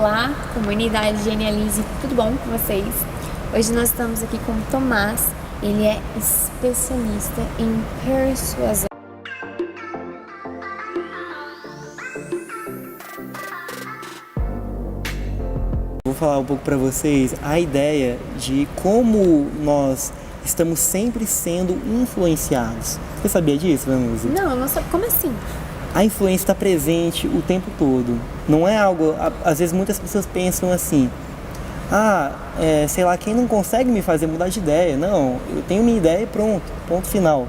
Olá, comunidade Genialize, tudo bom com vocês? Hoje nós estamos aqui com o Tomás, ele é especialista em persuasão. Vou falar um pouco para vocês a ideia de como nós estamos sempre sendo influenciados. Você sabia disso, Vanusa? Não, eu não sei. Como assim? A influência está presente o tempo todo. Não é algo... Às vezes muitas pessoas pensam assim: sei lá, quem não consegue me fazer mudar de ideia? Não, eu tenho minha ideia e pronto, ponto final.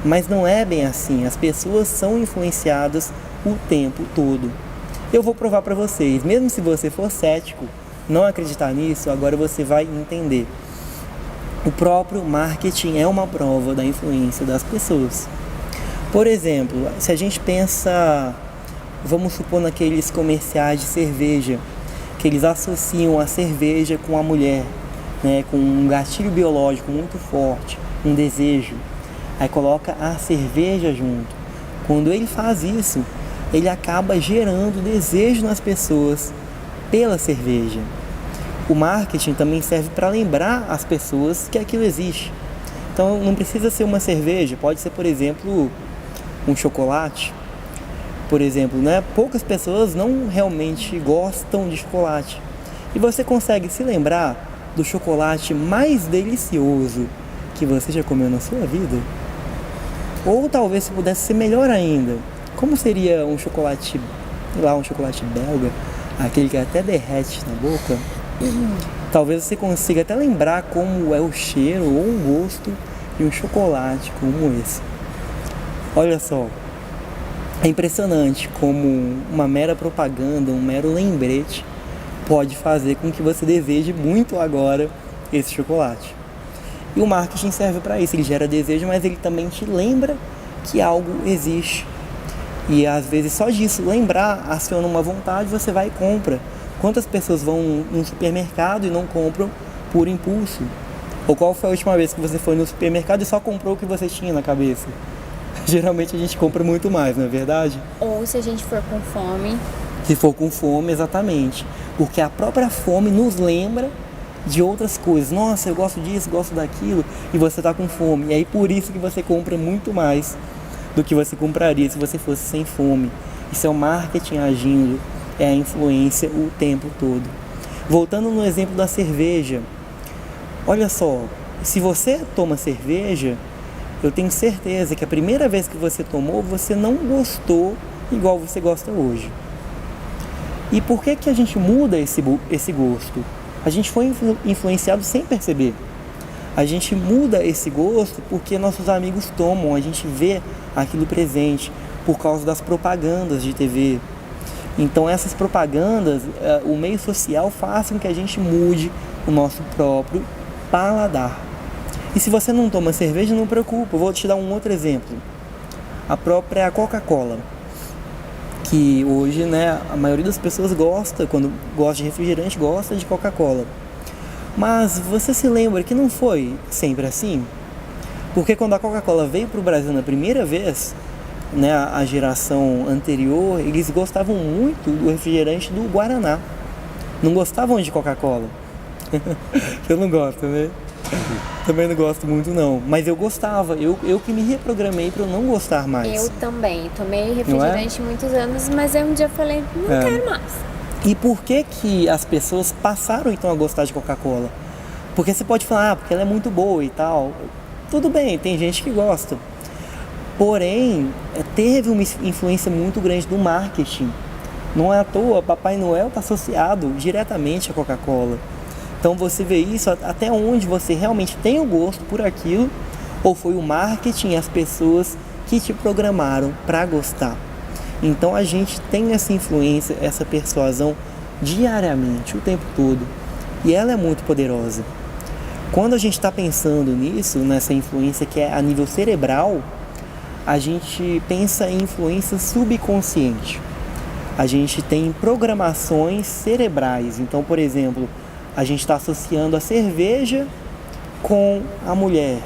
Mas não é bem assim. As pessoas são influenciadas o tempo todo. Eu vou provar para vocês. Mesmo se você for cético, não acreditar nisso, agora você vai entender. O próprio marketing é uma prova da influência das pessoas. Por exemplo, se a gente pensa, vamos supor, naqueles comerciais de cerveja, que eles associam a cerveja com a mulher, né, com um gatilho biológico muito forte, um desejo. Aí coloca a cerveja junto. Quando ele faz isso, ele acaba gerando desejo nas pessoas pela cerveja. O marketing também serve para lembrar as pessoas que aquilo existe. Então não precisa ser uma cerveja, pode ser, por exemplo, um chocolate. Por exemplo, né? Poucas pessoas não realmente gostam de chocolate. E você consegue se lembrar do chocolate mais delicioso que você já comeu na sua vida? Ou talvez se pudesse ser melhor ainda, como seria um chocolate, sei lá, um chocolate belga, aquele que até derrete na boca? Talvez você consiga até lembrar como é o cheiro ou o gosto de um chocolate como esse. Olha só, é impressionante como uma mera propaganda, um mero lembrete pode fazer com que você deseje muito agora esse chocolate. E o marketing serve para isso, ele gera desejo, mas ele também te lembra que algo existe. E às vezes só disso, lembrar, aciona uma vontade, você vai e compra. Quantas pessoas vão no supermercado e não compram por impulso? Ou qual foi a última vez que você foi no supermercado e só comprou o que você tinha na cabeça? Geralmente a gente compra muito mais, não é verdade? Ou se a gente for com fome. Se for com fome, exatamente. Porque a própria fome nos lembra de outras coisas. Nossa, eu gosto disso, gosto daquilo, e você está com fome. E aí por isso que você compra muito mais do que você compraria se você fosse sem fome. Isso é o marketing agindo, é a influência o tempo todo. Voltando no exemplo da cerveja, olha só, se você toma cerveja, eu tenho certeza que a primeira vez que você tomou, você não gostou igual você gosta hoje. E por que a gente muda esse gosto? A gente foi influenciado sem perceber. A gente muda esse gosto porque nossos amigos tomam, a gente vê aquilo presente por causa das propagandas de TV. Então essas propagandas, o meio social faz com que a gente mude o nosso próprio paladar. E se você não toma cerveja, não preocupa, eu vou te dar um outro exemplo. A própria Coca-Cola, que hoje, né, a maioria das pessoas gosta, quando gosta de refrigerante, gosta de Coca-Cola. Mas você se lembra que não foi sempre assim? Porque quando a Coca-Cola veio para o Brasil na primeira vez, né, a geração anterior, eles gostavam muito do refrigerante do Guaraná. Não gostavam de Coca-Cola. Eu não gosto, né? Também não gosto muito não, mas eu gostava, eu que me reprogramei para eu não gostar mais. Eu também, tomei refrigerante muitos anos, mas aí um dia eu falei, não quero mais. E por que as pessoas passaram então a gostar de Coca-Cola? Porque você pode falar, porque ela é muito boa e tal. Tudo bem, tem gente que gosta. Porém, teve uma influência muito grande do marketing. Não é à toa, Papai Noel está associado diretamente à Coca-Cola. Então você vê isso até onde você realmente tem o gosto por aquilo, ou foi o marketing e as pessoas que te programaram para gostar. Então a gente tem essa influência, essa persuasão diariamente, o tempo todo. E ela é muito poderosa. Quando a gente está pensando nisso, nessa influência que é a nível cerebral, a gente pensa em influência subconsciente. A gente tem programações cerebrais. Então, por exemplo, a gente está associando a cerveja com a mulher,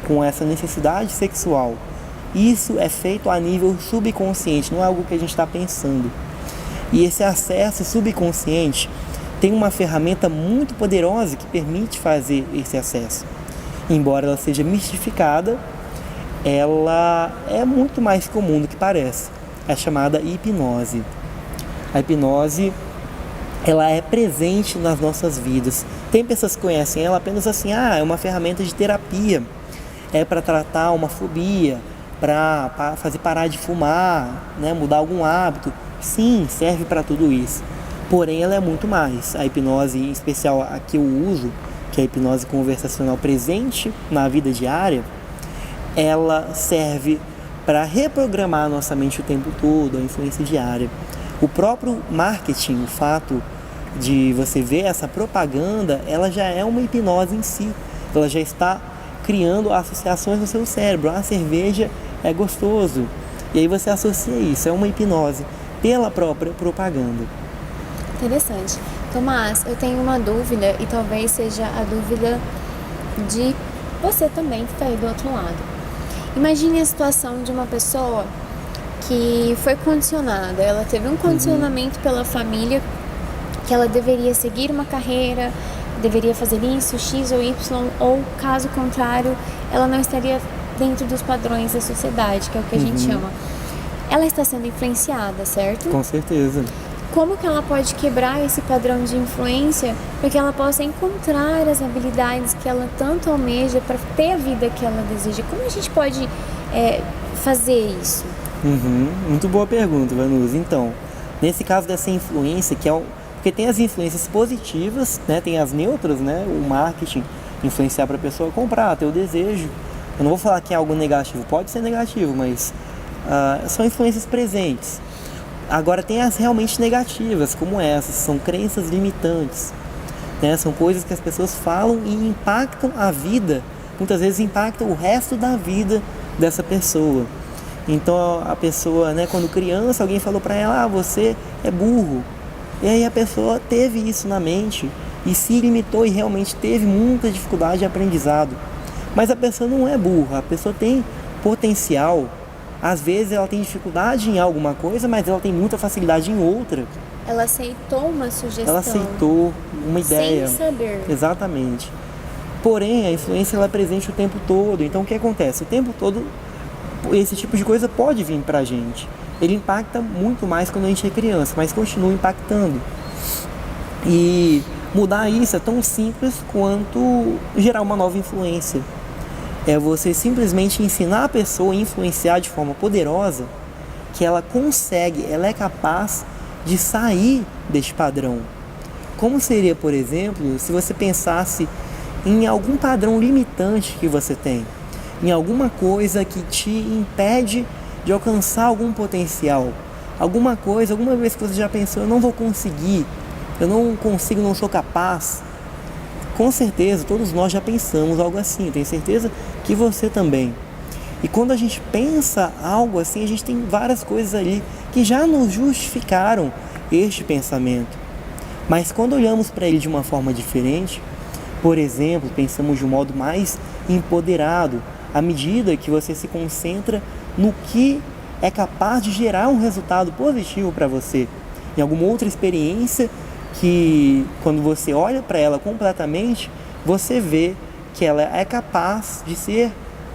com essa necessidade sexual. Isso é feito a nível subconsciente, não é algo que a gente está pensando. E esse acesso subconsciente tem uma ferramenta muito poderosa que permite fazer esse acesso. Embora ela seja mistificada, ela é muito mais comum do que parece. É chamada hipnose. A hipnose, ela é presente nas nossas vidas. Tem pessoas que conhecem ela apenas assim, é uma ferramenta de terapia. É para tratar uma fobia, para fazer parar de fumar, né, mudar algum hábito. Sim, serve para tudo isso. Porém, ela é muito mais. A hipnose, em especial a que eu uso, que é a hipnose conversacional presente na vida diária, ela serve para reprogramar a nossa mente o tempo todo, a influência diária. O próprio marketing, o fato de você ver essa propaganda, ela já é uma hipnose em si. Ela já está criando associações no seu cérebro. A cerveja é gostoso. E aí você associa isso, é uma hipnose pela própria propaganda. Interessante. Tomás, eu tenho uma dúvida e talvez seja a dúvida de você também que está aí do outro lado. Imagine a situação de uma pessoa que foi condicionada, ela teve um condicionamento pela família que ela deveria seguir uma carreira, deveria fazer isso, X ou Y, ou caso contrário, ela não estaria dentro dos padrões da sociedade, que é o que a gente chama. Ela está sendo influenciada, certo? Com certeza. Como que ela pode quebrar esse padrão de influência para que ela possa encontrar as habilidades que ela tanto almeja para ter a vida que ela deseja? Como a gente pode fazer isso? Muito boa pergunta, Vanusa. Então, nesse caso dessa influência, porque tem as influências positivas, né? Tem as neutras, né? O marketing influenciar para a pessoa comprar, ter o desejo. Eu não vou falar que é algo negativo, pode ser negativo, mas são influências presentes. Agora tem as realmente negativas, como essas, são crenças limitantes, né? São coisas que as pessoas falam e impactam a vida, muitas vezes impactam o resto da vida dessa pessoa. Então a pessoa, né, quando criança, alguém falou para ela, você é burro. E aí a pessoa teve isso na mente e se limitou e realmente teve muita dificuldade de aprendizado. Mas a pessoa não é burra, a pessoa tem potencial. Às vezes ela tem dificuldade em alguma coisa, mas ela tem muita facilidade em outra. Ela aceitou uma sugestão. Ela aceitou uma ideia. Sem saber. Exatamente. Porém, a influência ela é presente o tempo todo. Então o que acontece? O tempo todo esse tipo de coisa pode vir pra gente. Ele impacta muito mais quando a gente é criança, mas continua impactando. E mudar isso é tão simples quanto gerar uma nova influência. É você simplesmente ensinar a pessoa a influenciar de forma poderosa que ela consegue, ela é capaz de sair deste padrão. Como seria, por exemplo, se você pensasse em algum padrão limitante que você tem, em alguma coisa que te impede de alcançar algum potencial, alguma coisa, alguma vez que você já pensou, eu não vou conseguir, eu não consigo, não sou capaz. Com certeza, todos nós já pensamos algo assim, eu tenho certeza que você também. E quando a gente pensa algo assim, a gente tem várias coisas ali que já nos justificaram este pensamento. Mas quando olhamos para ele de uma forma diferente, por exemplo, pensamos de um modo mais empoderado, à medida que você se concentra no que é capaz de gerar um resultado positivo para você, em alguma outra experiência que quando você olha para ela completamente, você vê que ela é capaz de ser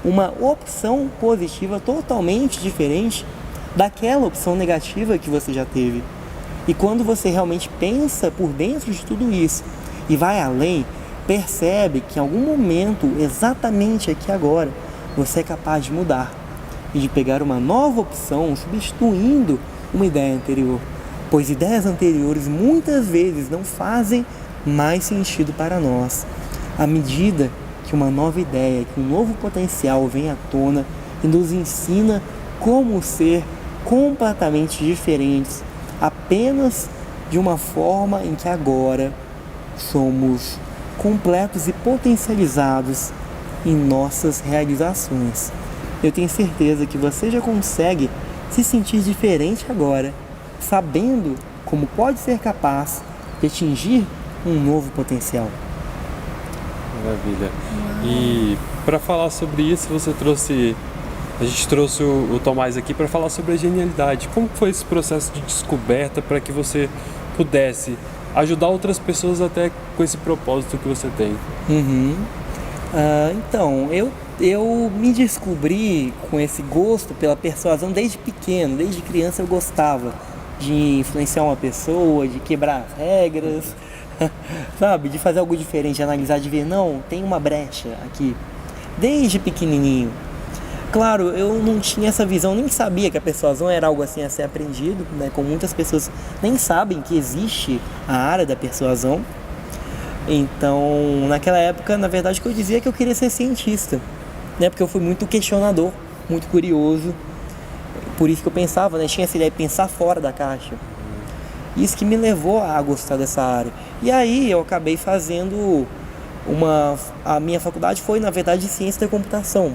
uma opção positiva totalmente diferente daquela opção negativa que você já teve. E quando você realmente pensa por dentro de tudo isso e vai além, percebe que em algum momento, exatamente aqui agora, você é capaz de mudar e de pegar uma nova opção, substituindo uma ideia anterior. Pois ideias anteriores muitas vezes não fazem mais sentido para nós. À medida que uma nova ideia, que um novo potencial vem à tona e nos ensina como ser completamente diferentes, apenas de uma forma em que agora somos completos e potencializados em nossas realizações. Eu tenho certeza que você já consegue se sentir diferente agora, sabendo como pode ser capaz de atingir um novo potencial. Maravilha. E para falar sobre isso, você trouxe A gente trouxe o Tomás aqui para falar sobre a genialidade. Como foi esse processo de descoberta para que você pudesse ajudar outras pessoas até com esse propósito que você tem? Então, eu me descobri com esse gosto pela persuasão desde pequeno, desde criança eu gostava de influenciar uma pessoa, de quebrar as regras, sabe? De fazer algo diferente, de analisar, de ver, não, tem uma brecha aqui, desde pequenininho. Claro, eu não tinha essa visão, nem sabia que a persuasão era algo assim a ser aprendido, né? Como muitas pessoas nem sabem que existe a área da persuasão. Então, naquela época, na verdade, o que eu dizia é que eu queria ser cientista, né? Porque eu fui muito questionador, muito curioso. Por isso que eu pensava, né? Tinha essa ideia de pensar fora da caixa. Isso que me levou a gostar dessa área. E aí eu acabei fazendo a minha faculdade foi, na verdade, ciência da computação.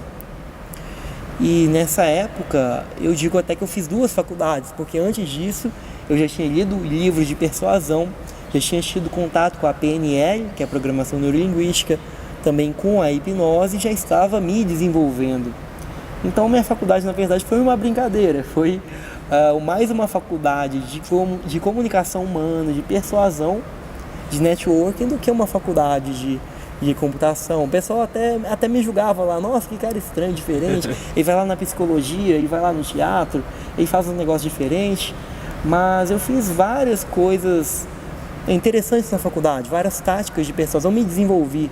E nessa época, eu digo até que eu fiz 2 faculdades, porque antes disso eu já tinha lido livros de persuasão, já tinha tido contato com a PNL, que é a Programação Neurolinguística, também com a hipnose, e já estava me desenvolvendo. Então minha faculdade, na verdade, foi uma brincadeira, foi mais uma faculdade de comunicação humana, de persuasão, de networking, do que uma faculdade de computação. O pessoal até me julgava lá, nossa, que cara estranho, diferente. Ele vai lá na psicologia, ele vai lá no teatro, ele faz um negócio diferente. Mas eu fiz várias coisas interessantes na faculdade, várias táticas de persuasão, me desenvolvi.